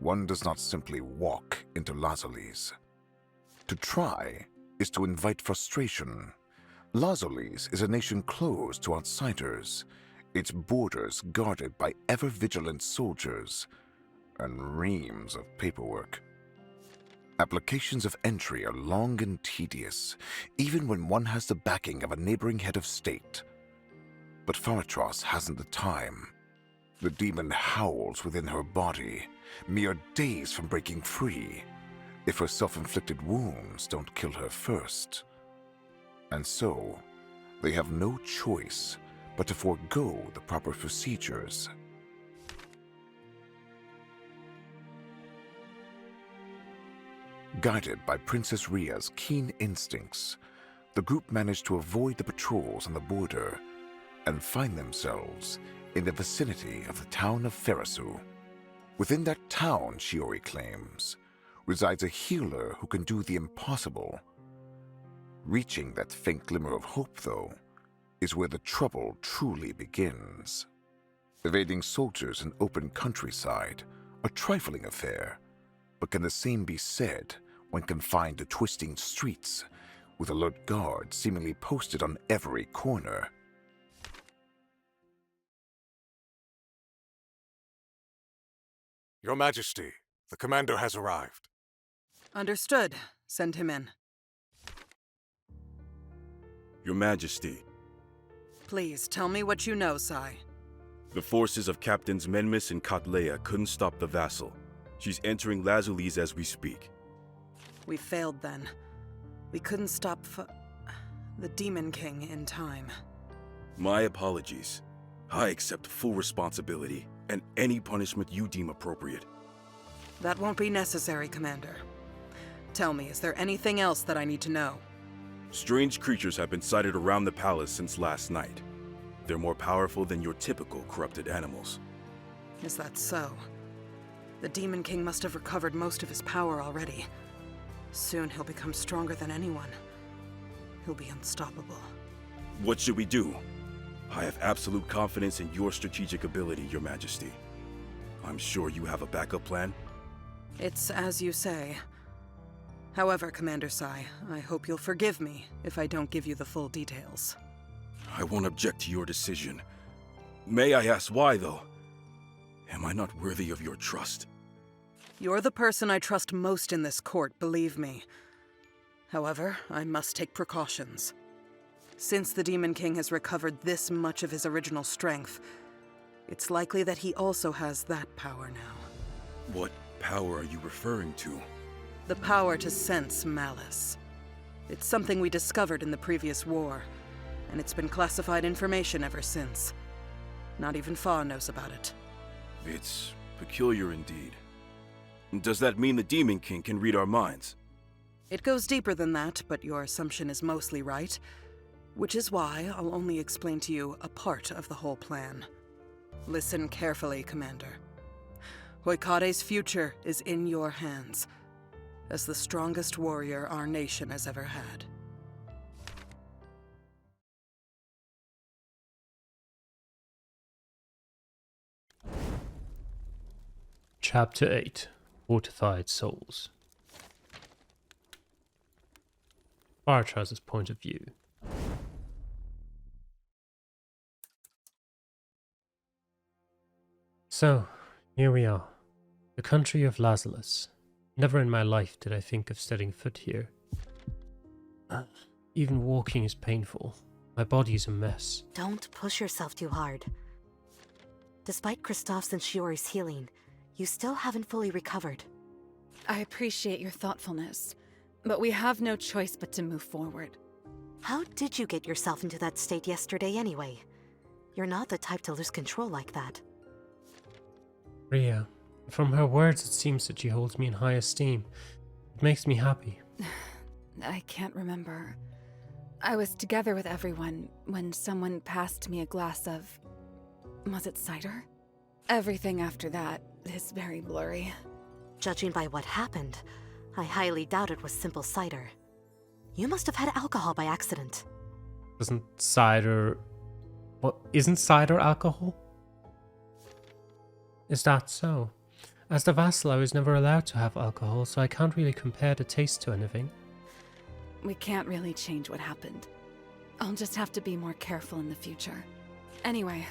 one does not simply walk into Lazulis. To try is to invite frustration. Lazulis is a nation closed to outsiders, its borders guarded by ever-vigilant soldiers, and reams of paperwork. Applications of entry are long and tedious, even when one has the backing of a neighboring head of state. But Faratros hasn't the time. The demon howls within her body, mere days from breaking free, if her self-inflicted wounds don't kill her first. And so, they have no choice but to forego the proper procedures. Guided by Princess Ria's keen instincts, the group managed to avoid the patrols on the border and find themselves in the vicinity of the town of Ferasu. Within that town, Shiori claims, resides a healer who can do the impossible. Reaching that faint glimmer of hope, though, is where the trouble truly begins. Evading soldiers in open countryside, a trifling affair, but can the same be said when confined to twisting streets, with alert guards seemingly posted on every corner? Your Majesty, the commander has arrived. Understood. Send him in. Your Majesty, Please, tell me what you know, Sai. the forces of Captains Menmis and Katlea couldn't stop the vassal. She's entering Lazulis as we speak. We failed then. We couldn't stop the Demon King in time. My apologies. I accept full responsibility and any punishment you deem appropriate. That won't be necessary, Commander. Tell me, is there anything else that I need to know? Strange creatures have been sighted around the palace since last night. They're more powerful than your typical corrupted animals. Is that so? The Demon King must have recovered most of his power already. Soon he'll become stronger than anyone. He'll be unstoppable. What should we do? I have absolute confidence in your strategic ability, Your Majesty. I'm sure you have a backup plan. It's as you say. However, Commander Sai, I hope you'll forgive me if I don't give you the full details. I won't object to your decision. May I ask why, though? Am I not worthy of your trust? You're the person I trust most in this court, believe me. However, I must take precautions. Since the Demon King has recovered this much of his original strength, it's likely that he also has that power now. What power are you referring to? The power to sense malice. It's something we discovered in the previous war, and it's been classified information ever since. Not even Fa knows about it. It's peculiar indeed. Does that mean the Demon King can read our minds? It goes deeper than that, but your assumption is mostly right. Which is why I'll only explain to you a part of the whole plan. Listen carefully, Commander. Hoikade's future is in your hands, as the strongest warrior our nation has ever had. Chapter 8: Fortified Souls. Faratras's point of view. So, here we are. The country of Lazulis. Never in my life did I think of setting foot here. Even walking is painful. My body is a mess. Don't push yourself too hard. Despite Kristoff's and Shiori's healing, you still haven't fully recovered. I appreciate your thoughtfulness, but we have no choice but to move forward. How did you get yourself into that state yesterday anyway? You're not the type to lose control like that. Ria, from her words it seems that she holds me in high esteem. It makes me happy. I can't remember. I was together with everyone when someone passed me a glass of... was it cider? Everything after that is very blurry. Judging by what happened, I highly doubt it was simple cider. You must have had alcohol by accident. Isn't cider alcohol? Is that so? As the vassal, I was never allowed to have alcohol, so I can't really compare the taste to anything. We can't really change what happened. I'll just have to be more careful in the future. Anyway,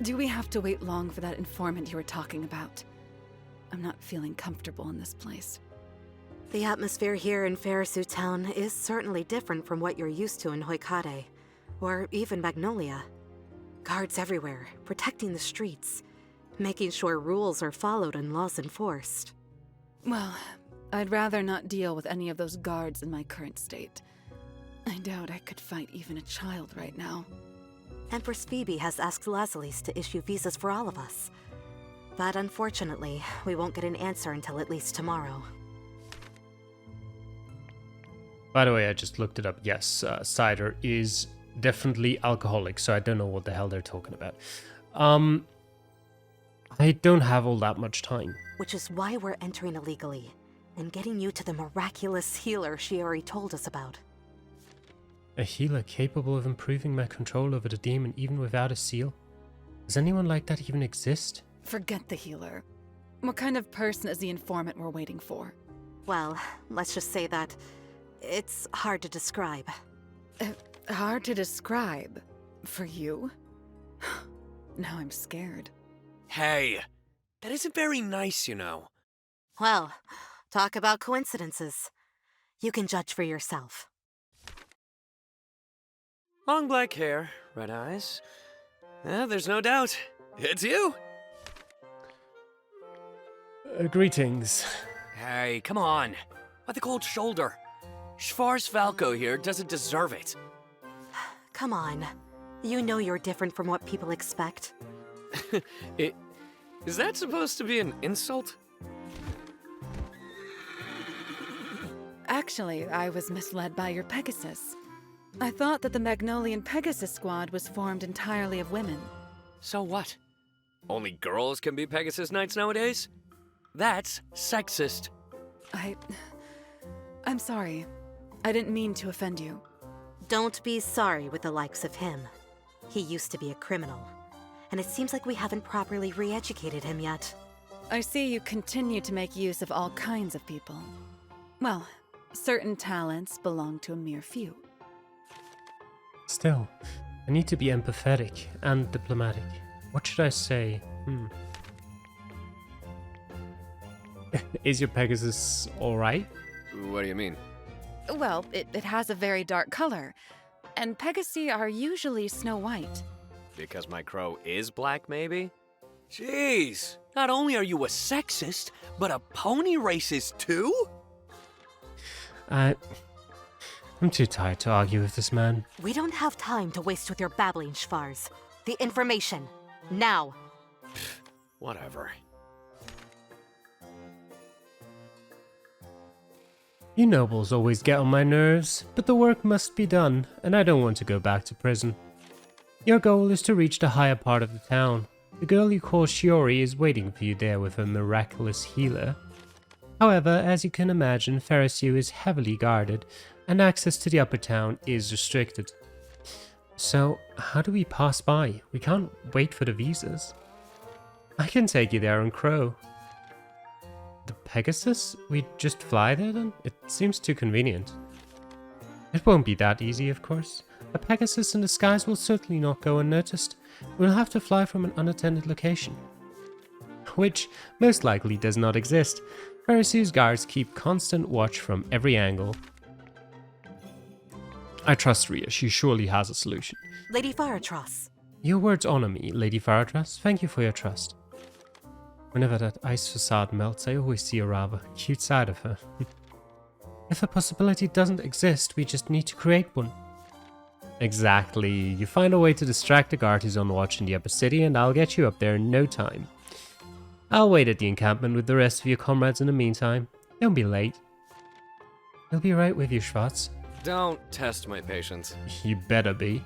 do we have to wait long for that informant you were talking about? I'm not feeling comfortable in this place. The atmosphere here in Farisu Town is certainly different from what you're used to in Hoikade, or even Magnolia. Guards everywhere, protecting the streets, making sure rules are followed and laws enforced. Well, I'd rather not deal with any of those guards in my current state. I doubt I could fight even a child right now. Empress Phoebe has asked Lazulis to issue visas for all of us. But unfortunately, we won't get an answer until at least tomorrow. By the way, I just looked it up. Yes, cider is definitely alcoholic, so I don't know what the hell they're talking about. I don't have all that much time. Which is why we're entering illegally, and getting you to the miraculous healer Shiori told us about. A healer capable of improving my control over the demon even without a seal? Does anyone like that even exist? Forget the healer. What kind of person is the informant we're waiting for? Well, let's just say that it's hard to describe. Hard to describe. For you? Now I'm scared. Hey, that isn't very nice, you know. Well, talk about coincidences. You can judge for yourself. Long black hair, red eyes. There's no doubt. It's you! Greetings. Hey, come on. Why the cold shoulder? Schwarzfalco here doesn't deserve it. Come on. You know you're different from what people expect. Is that supposed to be an insult? Actually, I was misled by your Pegasus. I thought that the Magnolian Pegasus Squad was formed entirely of women. So what? Only girls can be Pegasus Knights nowadays? That's sexist. I'm sorry. I didn't mean to offend you. Don't be sorry with the likes of him. He used to be a criminal, and it seems like we haven't properly re-educated him yet. I see you continue to make use of all kinds of people. Well, certain talents belong to a mere few. Still, I need to be empathetic and diplomatic. What should I say? Is your Pegasus alright? What do you mean? Well, it has a very dark color, and Pegasi are usually snow white. Because my crow is black, maybe? Jeez! Not only are you a sexist, but a pony racist too? I'm too tired to argue with this man. We don't have time to waste with your babbling, Schwarz. The information. Now! Whatever. You nobles always get on my nerves, but the work must be done, and I don't want to go back to prison. Your goal is to reach the higher part of the town. The girl you call Shiori is waiting for you there with her miraculous healer. However, as you can imagine, Farisu is heavily guarded, and access to the upper town is restricted. So, how do we pass by? We can't wait for the visas. I can take you there on Crow. The Pegasus? We just fly there then? It seems too convenient. It won't be that easy, of course. A Pegasus in the skies will certainly not go unnoticed. We'll have to fly from an unattended location. Which most likely does not exist. Farisu's guards keep constant watch from every angle. I trust Rhea, she surely has a solution. Lady Faratros. Your words honor me, Lady Faratros. Thank you for your trust. Whenever that ice facade melts, I always see a rather cute side of her. If a possibility doesn't exist, we just need to create one. Exactly. You find a way to distract the guard who's on watch in the upper city, and I'll get you up there in no time. I'll wait at the encampment with the rest of your comrades in the meantime. Don't be late. We'll be right with you, Schwarz. Don't test my patience. You better be.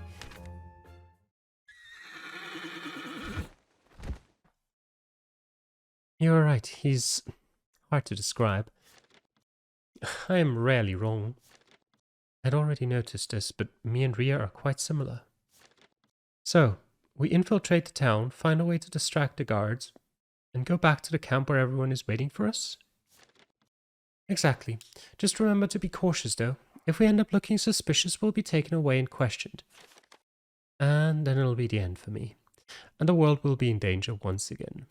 You're right, he's hard to describe. I am rarely wrong. I'd already noticed this, but me and Rhea are quite similar. So, we infiltrate the town, find a way to distract the guards, And go back to the camp where everyone is waiting for us? Exactly. Just remember to be cautious, though. If we end up looking suspicious, we'll be taken away and questioned. And then it'll be the end for me. And the world will be in danger once again.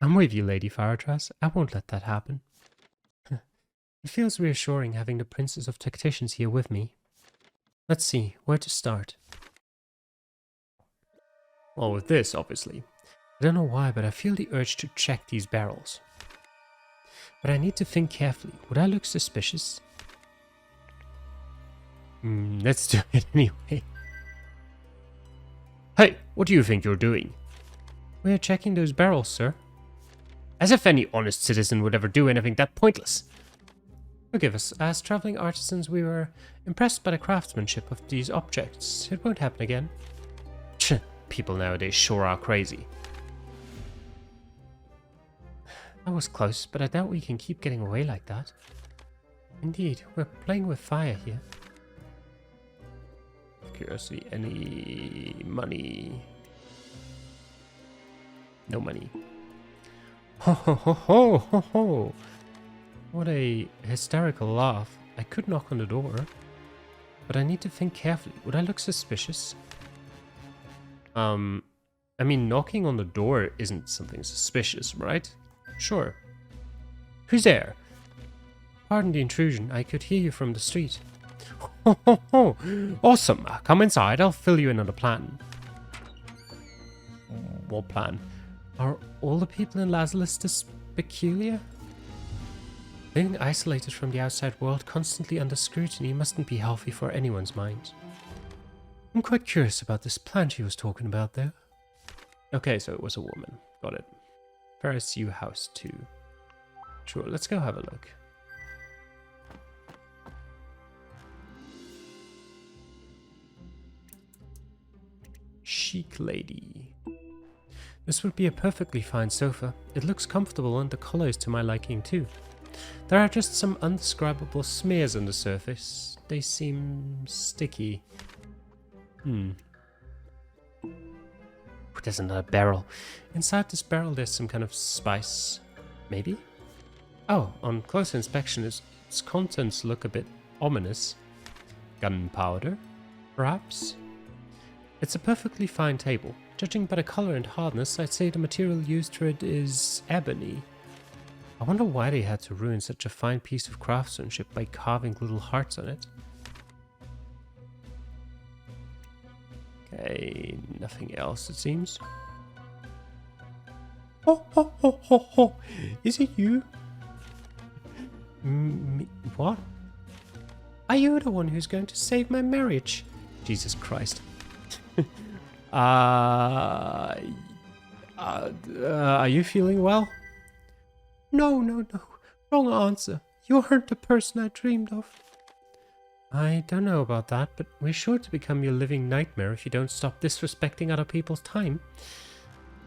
I'm with you, Lady Faratras. I won't let that happen. It feels reassuring having the Princess of Tacticians here with me. Let's see, where to start? Well, with this, obviously. I don't know why, but I feel the urge to check these barrels. But I need to think carefully. Would I look suspicious? Let's do it anyway. Hey, what do you think you're doing? We're checking those barrels, sir. As if any honest citizen would ever do anything that pointless. Forgive us, as traveling artisans we were impressed by the craftsmanship of these objects. It won't happen again. People nowadays sure are crazy. That was close, but I doubt we can keep getting away like that. Indeed, we're playing with fire here. Curiosity, any money? No money. Ho ho ho ho ho ho! What a hysterical laugh. I could knock on the door, but I need to think carefully. Would I look suspicious? I mean, knocking on the door isn't something suspicious, right? Sure. Who's there? Pardon the intrusion. I could hear you from the street. Ho ho ho! Awesome! Come inside. I'll fill you in on the plan. What plan? Are all the people in Lazulis this peculiar? Being isolated from the outside world, constantly under scrutiny, mustn't be healthy for anyone's mind. I'm quite curious about this plan she was talking about, though. Okay, so it was a woman. Got it. Pharisee House 2. Sure, let's go have a look. Chic lady. This would be a perfectly fine sofa. It looks comfortable and the color is to my liking too. There are just some undescribable smears on the surface. They seem sticky. There's another barrel. Inside this barrel there's some kind of spice. Maybe? Oh, on closer inspection its contents look a bit ominous. Gunpowder? Perhaps? It's a perfectly fine table. Judging by the color and hardness, I'd say the material used for it is ebony. I wonder why they had to ruin such a fine piece of craftsmanship by carving little hearts on it. Okay, nothing else it seems. Ho ho ho ho ho! Is it you? What? Are you the one who's going to save my marriage? Jesus Christ. Are you feeling well? No. Wrong answer. You aren't the person I dreamed of. I don't know about that, but we're sure to become your living nightmare if you don't stop disrespecting other people's time.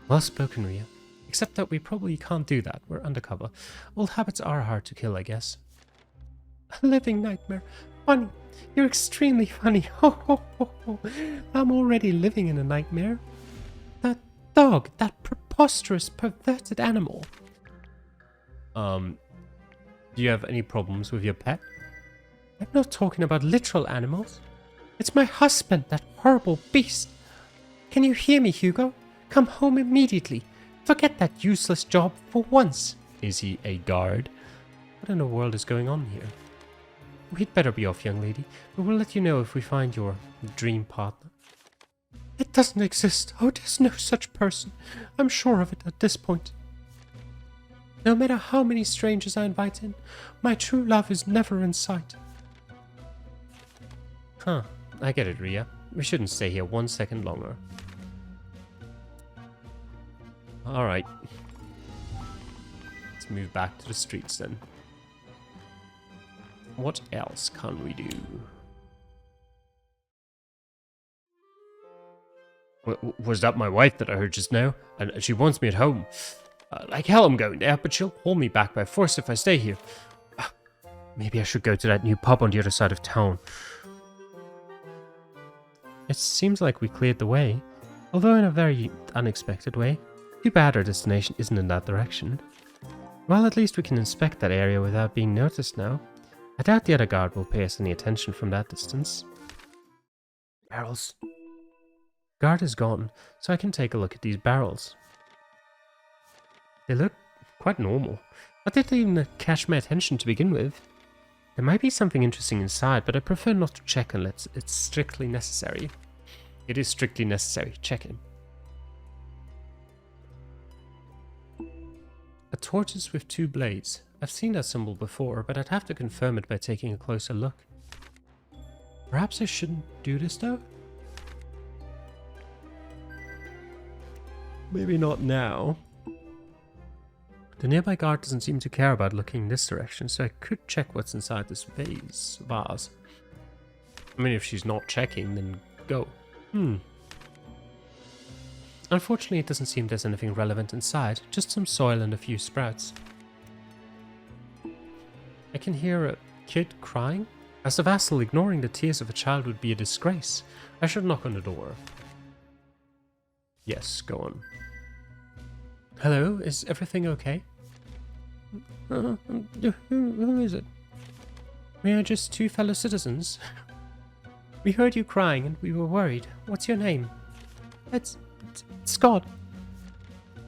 Well spoken, Ria. Except that we probably can't do that. We're undercover. Old habits are hard to kill, I guess. A living nightmare. Funny. You're extremely funny. Ho ho ho ho. I'm already living in a nightmare. That dog, that preposterous, perverted animal. Do you have any problems with your pet? I'm not talking about literal animals. It's my husband, that horrible beast. Can you hear me, Hugo? Come home immediately. Forget that useless job for once. Is he a guard? What in the world is going on here? We'd better be off, young lady, but we'll let you know if we find your dream partner. It doesn't exist. Oh, there's no such person. I'm sure of it at this point. No matter how many strangers I invite in, my true love is never in sight. Huh, I get it, Ria. We shouldn't stay here 1 second longer. Alright. Let's move back to the streets then. What else can we do? Was that my wife that I heard just now? And she wants me at home. Like hell I'm going there, but she'll hold me back by force if I stay here. Maybe I should go to that new pub on the other side of town. It seems like we cleared the way, although in a very unexpected way. Too bad our destination isn't in that direction. Well, at least we can inspect that area without being noticed now. I doubt the other guard will pay us any attention from that distance. Barrels. Guard is gone, so I can take a look at these barrels. They look quite normal. But they didn't even catch my attention to begin with. There might be something interesting inside, but I prefer not to check unless it's strictly necessary. It is strictly necessary. Check in. A tortoise with 2 blades. I've seen that symbol before, but I'd have to confirm it by taking a closer look. Perhaps I shouldn't do this though? Maybe not now. The nearby guard doesn't seem to care about looking in this direction, so I could check what's inside this vase. I mean, if she's not checking, then go. Unfortunately, it doesn't seem there's anything relevant inside, just some soil and a few sprouts. I can hear a kid crying. As a vassal, ignoring the tears of a child would be a disgrace. I should knock on the door. Yes, go on. Hello, is everything okay? Who is it? We are just 2 fellow citizens. We heard you crying and we were worried. What's your name? It's Scott.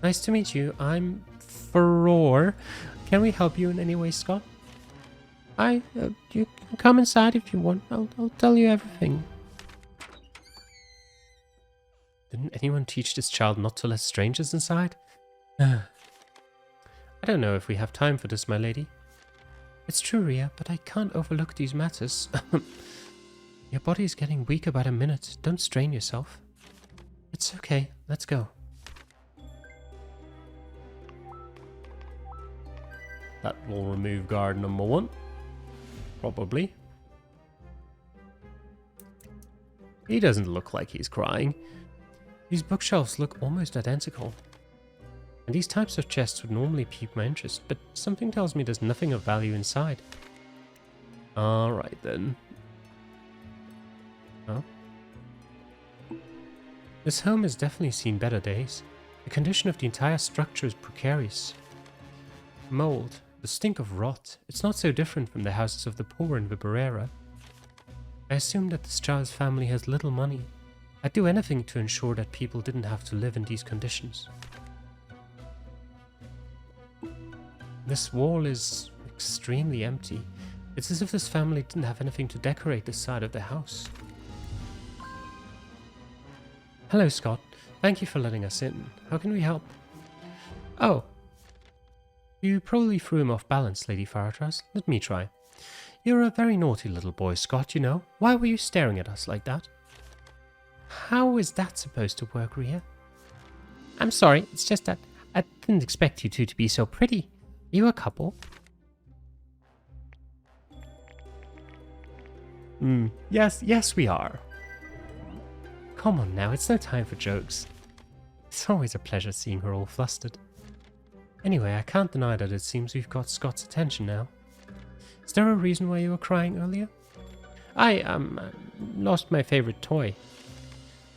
Nice to meet you. I'm Furore. Can we help you in any way, Scott? You can come inside if you want. I'll tell you everything. Didn't anyone teach this child not to let strangers inside? I don't know if we have time for this, my lady. It's true, Ria, but I can't overlook these matters. Your body is getting weaker by the minute. Don't strain yourself. It's okay. Let's go. That will remove guard number 1. Probably. He doesn't look like he's crying. These bookshelves look almost identical. And these types of chests would normally pique my interest, but something tells me there's nothing of value inside. Alright then. Oh? This home has definitely seen better days. The condition of the entire structure is precarious. Mold, the stink of rot. It's not so different from the houses of the poor in Viborera. I assume that this child's family has little money. I'd do anything to ensure that people didn't have to live in these conditions. This wall is extremely empty. It's as if this family didn't have anything to decorate this side of the house. Hello, Scott. Thank you for letting us in. How can we help? Oh. You probably threw him off balance, Lady Faratras. Let me try. You're a very naughty little boy, Scott, you know. Why were you staring at us like that? How is that supposed to work, Ria? I'm sorry, it's just that I didn't expect you two to be so pretty. Are you a couple? Yes we are. Come on now, it's no time for jokes. It's always a pleasure seeing her all flustered. Anyway, I can't deny that it seems we've got Scott's attention now. Is there a reason why you were crying earlier? I lost my favorite toy.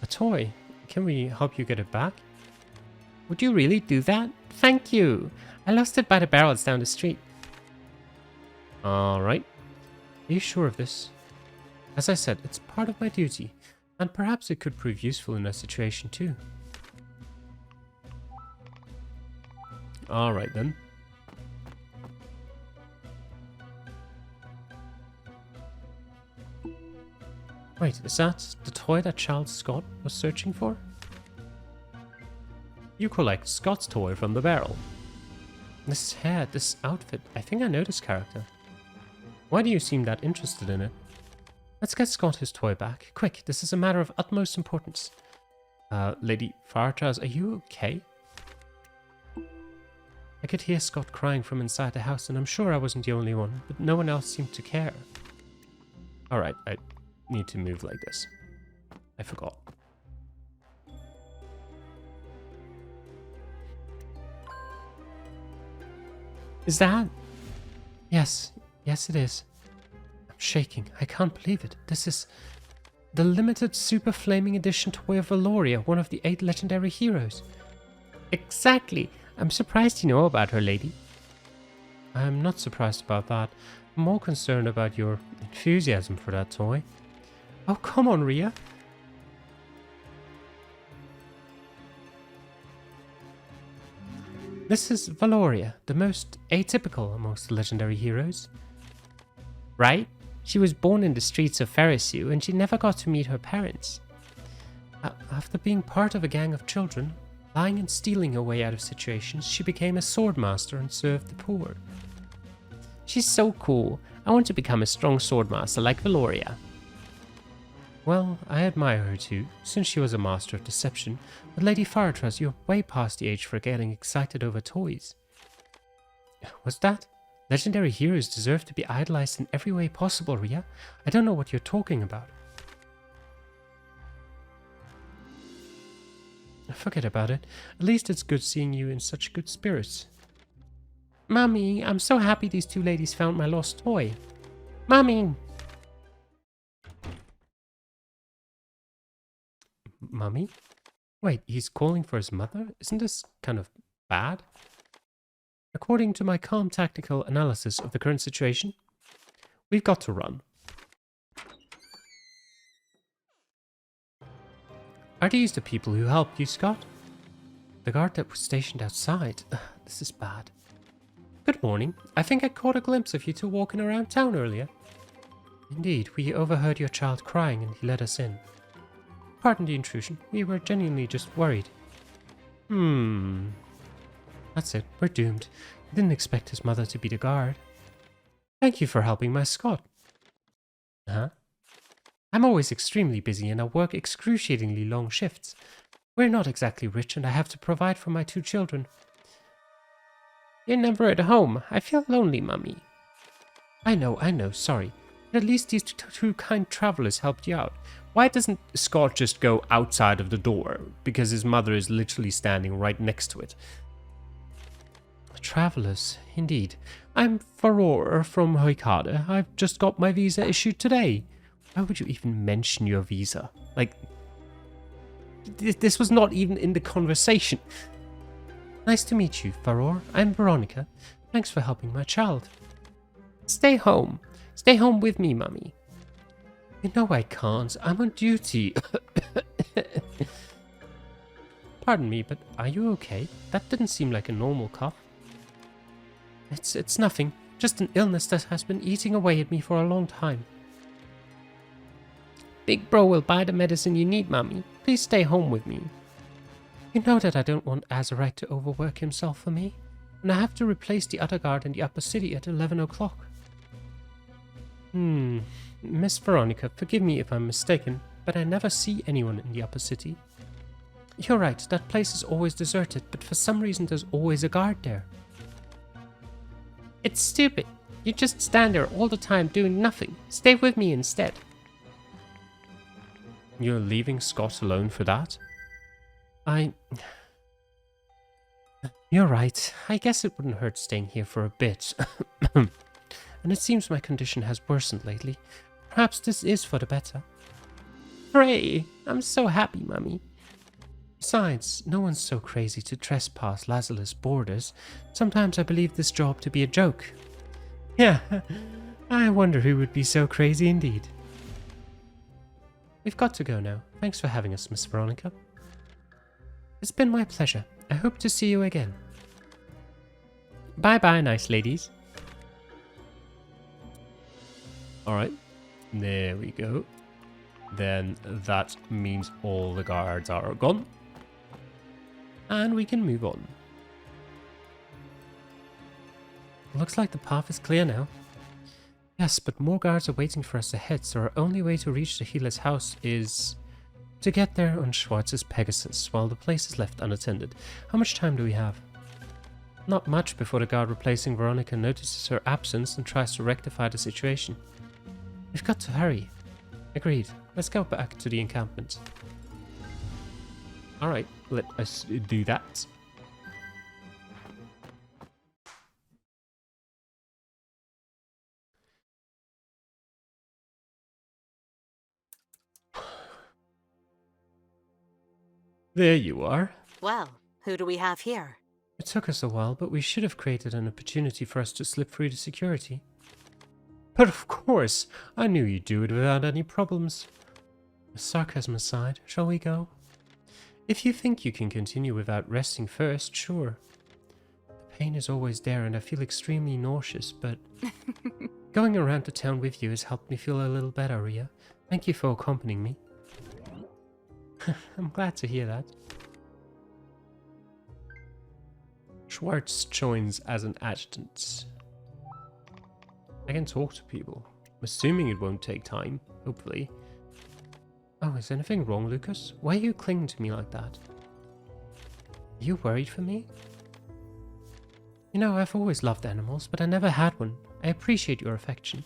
A toy? Can we help you get it back? Would you really do that? Thank you! I lost it by the barrels down the street. Alright. Are you sure of this? As I said, it's part of my duty, and perhaps it could prove useful in a situation too. Alright then. Wait, is that the toy that Charles Scott was searching for? You collect Scott's toy from the barrel. This hair, this outfit, I think I know this character. Why do you seem that interested in it? Let's get Scott his toy back. Quick, this is a matter of utmost importance. Lady Faratras, are you okay? I could hear Scott crying from inside the house, and I'm sure I wasn't the only one, but no one else seemed to care. Alright, I need to move like this. I forgot. Is that? Yes it is. I'm shaking. I can't believe it. This is the limited Super Flaming Edition toy of Valoria, one of the 8 legendary heroes. Exactly. I'm surprised you know about her, lady. I'm not surprised about that. I'm more concerned about your enthusiasm for that toy. Oh, come on, Ria. This is Valoria, the most atypical amongst the legendary heroes. Right? She was born in the streets of Pharisew and she never got to meet her parents. After being part of a gang of children, lying and stealing her way out of situations, she became a swordmaster and served the poor. She's so cool. I want to become a strong swordmaster like Valoria. Well, I admire her too, since she was a master of deception, but Lady Faratras, you're way past the age for getting excited over toys. What's that? Legendary heroes deserve to be idolized in every way possible, Ria. I don't know what you're talking about. Forget about it. At least it's good seeing you in such good spirits. Mummy, I'm so happy these two ladies found my lost toy. Mummy! Mummy? Wait, he's calling for his mother? Isn't this kind of bad? According to my calm tactical analysis of the current situation, we've got to run. Are these the people who helped you, Scott? The guard that was stationed outside. This is bad. Good morning. I think I caught a glimpse of you two walking around town earlier. Indeed, we overheard your child crying and he let us in. Pardon the intrusion. We were genuinely just worried. That's it. We're doomed. I didn't expect his mother to be the guard. Thank you for helping my Scott. Huh? I'm always extremely busy and I work excruciatingly long shifts. We're not exactly rich and I have to provide for my two children. You're never at home. I feel lonely, Mummy. I know, sorry. But at least these two kind travelers helped you out. Why doesn't Scott just go outside of the door? Because his mother is literally standing right next to it. Travelers, indeed. I'm Faror from Hoikade. I've just got my visa issued today. Why would you even mention your visa? Like, this was not even in the conversation. Nice to meet you, Faror. I'm Veronica. Thanks for helping my child. Stay home. Stay home with me, Mummy. You know I can't. I'm on duty. Pardon me, but are you okay? That didn't seem like a normal cough. It's nothing. Just an illness that has been eating away at me for a long time. Big Bro will buy the medicine you need, Mummy. Please stay home with me. You know that I don't want Azurite to overwork himself for me, and I have to replace the other guard in the upper city at 11 o'clock. Miss Veronica, forgive me if I'm mistaken, but I never see anyone in the upper city. You're right, that place is always deserted, but for some reason there's always a guard there. It's stupid. You just stand there all the time doing nothing. Stay with me instead. You're leaving Scott alone for that? You're right. I guess it wouldn't hurt staying here for a bit. And it seems my condition has worsened lately. Perhaps this is for the better. Hooray! I'm so happy, Mummy. Besides, no one's so crazy to trespass Lazulis' borders. Sometimes I believe this job to be a joke. Yeah, I wonder who would be so crazy indeed. We've got to go now. Thanks for having us, Miss Veronica. It's been my pleasure. I hope to see you again. Bye-bye, nice ladies. Alright, there we go. Then that means all the guards are gone. And we can move on. Looks like the path is clear now. Yes, but more guards are waiting for us ahead, so our only way to reach the healer's house is to get there on Schwartz's Pegasus, while the place is left unattended. How much time do we have? Not much before the guard replacing Veronica notices her absence and tries to rectify the situation. We've got to hurry. Agreed. Let's go back to the encampment. Alright, let us do that. There you are. Well, Who do we have here? It took us a while, but we should have created an opportunity for us to slip through to security. But of course, I knew you'd do it without any problems. Sarcasm aside, shall we go? If you think you can continue without resting first, sure. The pain is always there and I feel extremely nauseous, but going around the town with you has helped me feel a little better, Ria. Thank you for accompanying me. I'm glad to hear that. Schwartz joins as an adjutant. I can talk to people. I'm assuming it won't take time, hopefully. Oh, is anything wrong, Lucas? Why are you clinging to me like that? Are you worried for me? You know, I've always loved animals, but I never had one. I appreciate your affection.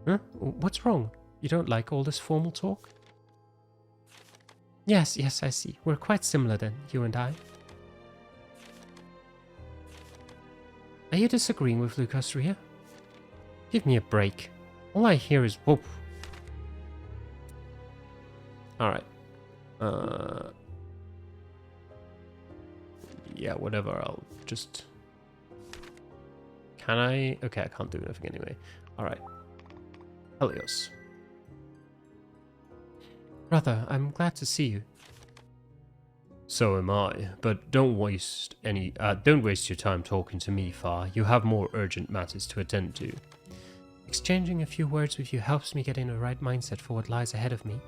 Huh? What's wrong? You don't like all this formal talk? Yes, I see. We're quite similar then, you and I. Are you disagreeing with Lucas, Ria? Give me a break. All I hear is whoop. Alright. Yeah, whatever, I'll just... Can I? Okay, I can't do anything anyway. Alright. Helios. Brother, I'm glad to see you. So am I, but don't waste your time talking to me, Far. You have more urgent matters to attend to. Exchanging a few words with you helps me get in the right mindset for what lies ahead of me.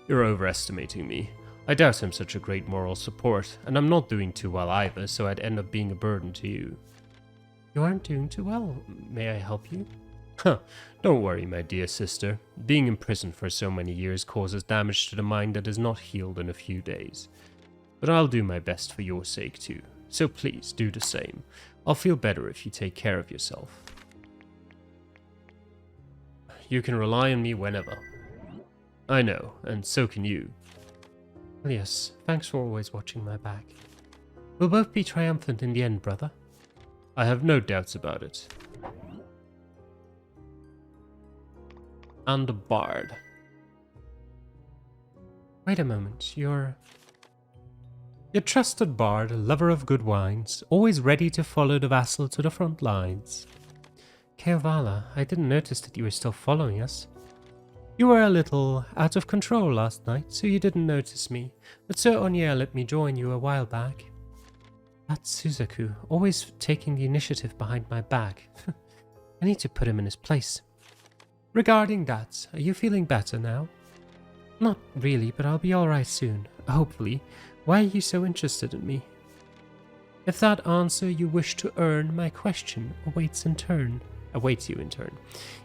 You're overestimating me. I doubt I'm such a great moral support, and I'm not doing too well either, so I'd end up being a burden to you. You aren't doing too well. May I help you? Huh, don't worry, my dear sister. Being in prison for so many years causes damage to the mind that is not healed in a few days. But I'll do my best for your sake too, so please do the same. I'll feel better if you take care of yourself. You can rely on me whenever. I know, and so can you. Yes, thanks for always watching my back. We'll both be triumphant in the end, brother. I have no doubts about it. And a bard. Wait a moment, you're... Your trusted bard, lover of good wines, always ready to follow the vassal to the front lines. Keovala, I didn't notice that you were still following us. You were a little out of control last night, so you didn't notice me, but Sir Onier let me join you a while back. That's Suzaku, always taking the initiative behind my back. I need to put him in his place. Regarding that, are you feeling better now? Not really, but I'll be alright soon, hopefully. Why are you so interested in me? If that answer you wish to earn, my question awaits you in turn.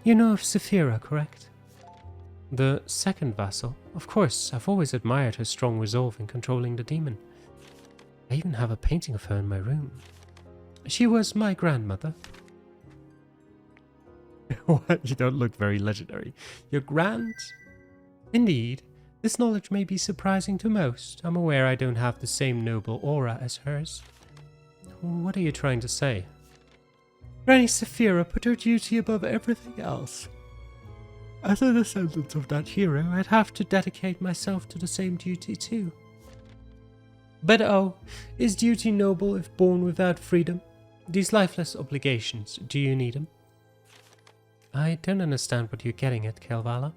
You know of Saphira, correct? The second vassal? Of course, I've always admired her strong resolve in controlling the demon. I even have a painting of her in my room. She was my grandmother. What? You don't look very legendary. Your grand? Indeed. This knowledge may be surprising to most. I'm aware I don't have the same noble aura as hers. What are you trying to say? Granny Saphira put her duty above everything else. As a descendant of that hero, I'd have to dedicate myself to the same duty too. But oh, is duty noble if born without freedom? These lifeless obligations, do you need them? I don't understand what you're getting at, Kelvala.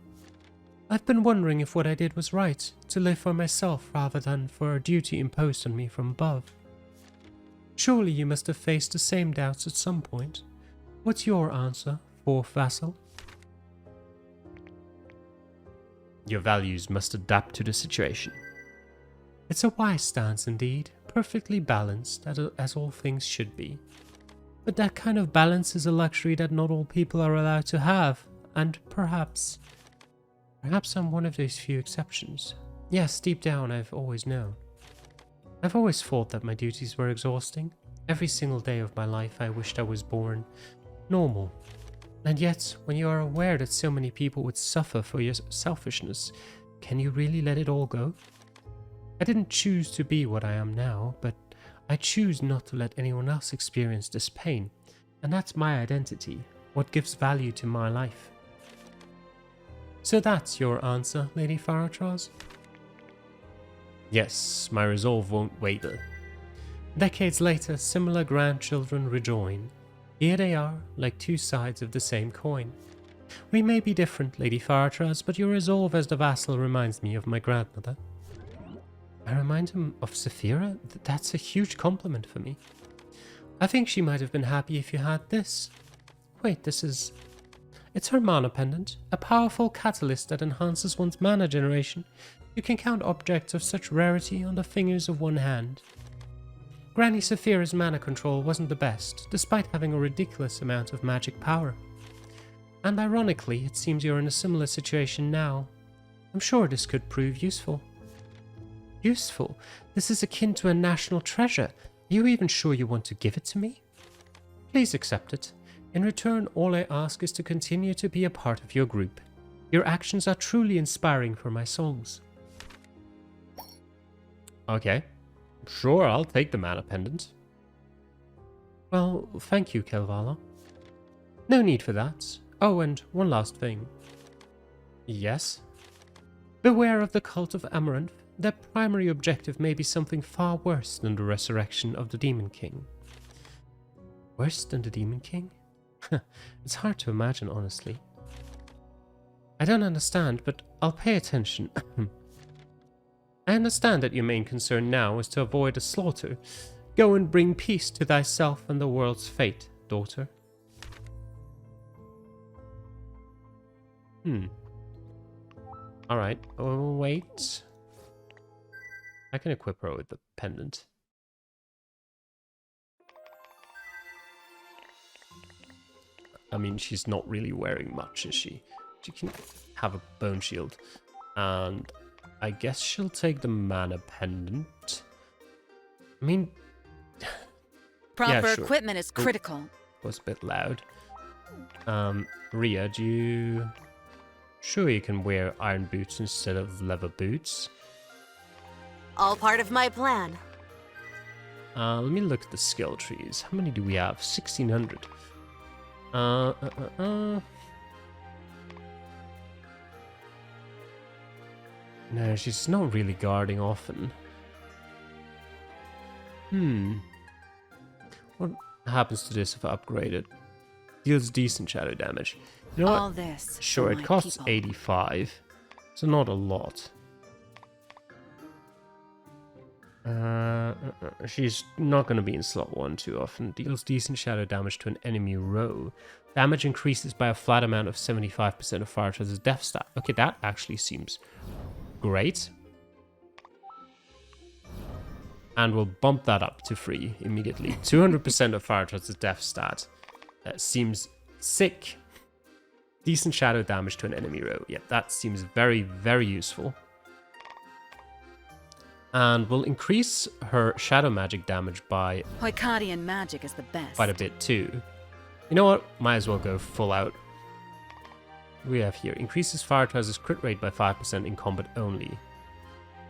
I've been wondering if what I did was right, to live for myself rather than for a duty imposed on me from above. Surely you must have faced the same doubts at some point. What's your answer, fourth vassal? Your values must adapt to the situation. It's a wise stance indeed, perfectly balanced, as all things should be. But that kind of balance is a luxury that not all people are allowed to have, and perhaps I'm one of those few exceptions. Yes, deep down I've always known. I've always thought that my duties were exhausting. Every single day of my life I wished I was born normal. And yet, when you are aware that so many people would suffer for your selfishness, can you really let it all go? I didn't choose to be what I am now, but I choose not to let anyone else experience this pain. And that's my identity, what gives value to my life. So that's your answer, Lady Faratraz? Yes, my resolve won't waver. Decades later, similar grandchildren rejoin. Here they are, like two sides of the same coin. We may be different, Lady Faratraz, but your resolve as the vassal reminds me of my grandmother. I remind him of Saphira? That's a huge compliment for me. I think she might have been happy if you had this. Wait, this is... It's her mana pendant, a powerful catalyst that enhances one's mana generation. You can count objects of such rarity on the fingers of one hand. Granny Saphira's mana control wasn't the best, despite having a ridiculous amount of magic power. And ironically, it seems you're in a similar situation now. I'm sure this could prove useful. Useful? This is akin to a national treasure. Are you even sure you want to give it to me? Please accept it. In return, all I ask is to continue to be a part of your group. Your actions are truly inspiring for my songs. Okay. Sure, I'll take the mana pendant. Well, thank you, Kelvala. No need for that. Oh, and one last thing. Yes? Beware of the cult of Amaranth. Their primary objective may be something far worse than the resurrection of the Demon King. Worse than the Demon King? It's hard to imagine, honestly. I don't understand, but I'll pay attention. I understand that your main concern now is to avoid a slaughter. Go and bring peace to thyself and the world's fate, daughter. Alright, oh wait. I can equip her with the pendant. I mean, she's not really wearing much, is she? She can have a bone shield. And I guess she'll take the mana pendant. I mean... Proper yeah, sure. equipment is critical. Was a bit loud. Ria, do you... Sure you can wear iron boots instead of leather boots? All part of my plan. Let me look at the skill trees. How many do we have? 1,600. No, she's not really guarding often. What happens to this if I upgrade it? Deals decent shadow damage. You know All what? this. Sure, for it my costs people. 85. So not a lot. She's not going to be in slot 1 too often. Deals decent shadow damage to an enemy row. Damage increases by a flat amount of 75% of Faratraz's death stat. Okay, that actually seems great. And we'll bump that up to free immediately. 200% of Faratraz's death stat. Seems sick. Decent shadow damage to an enemy row. Yeah, that seems very, very useful. And we'll increase her shadow magic damage by Hoikadian magic is the best. quite a bit too. You know what? Might as well go full out. What do we have here? Increases Faratraz's crit rate by 5% in combat only.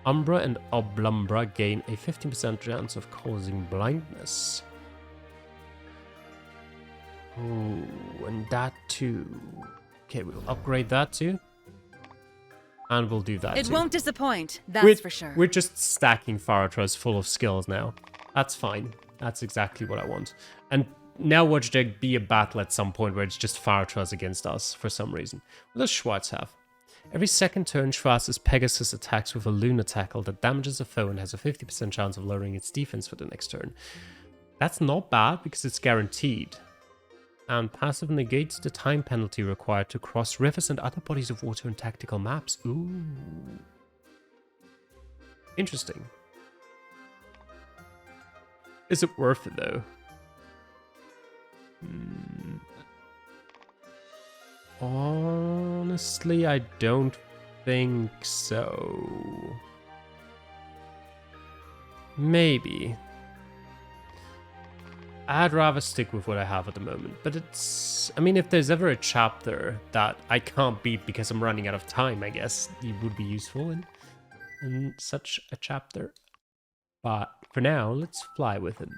Umbra and Oblumbra gain a 15% chance of causing blindness. Ooh, and that too. Okay, we'll upgrade that too. And we'll do that It too. won't disappoint, that's for sure. We're just stacking Faratraz full of skills now. That's fine. That's exactly what I want. And now watch there be a battle at some point where it's just Faratraz against us for some reason. What does Schwartz have? Every second turn, Schwarz's Pegasus attacks with a Luna tackle that damages a foe and has a 50% chance of lowering its defense for the next turn. That's not bad because it's guaranteed. And passive negates the time penalty required to cross rivers and other bodies of water in tactical maps. Ooh. Interesting. Is it worth it though? Honestly, I don't think so. Maybe. I'd rather stick with what I have at the moment, but it's... I mean, if there's ever a chapter that I can't beat because I'm running out of time, I guess it would be useful in such a chapter. But for now, let's fly with him.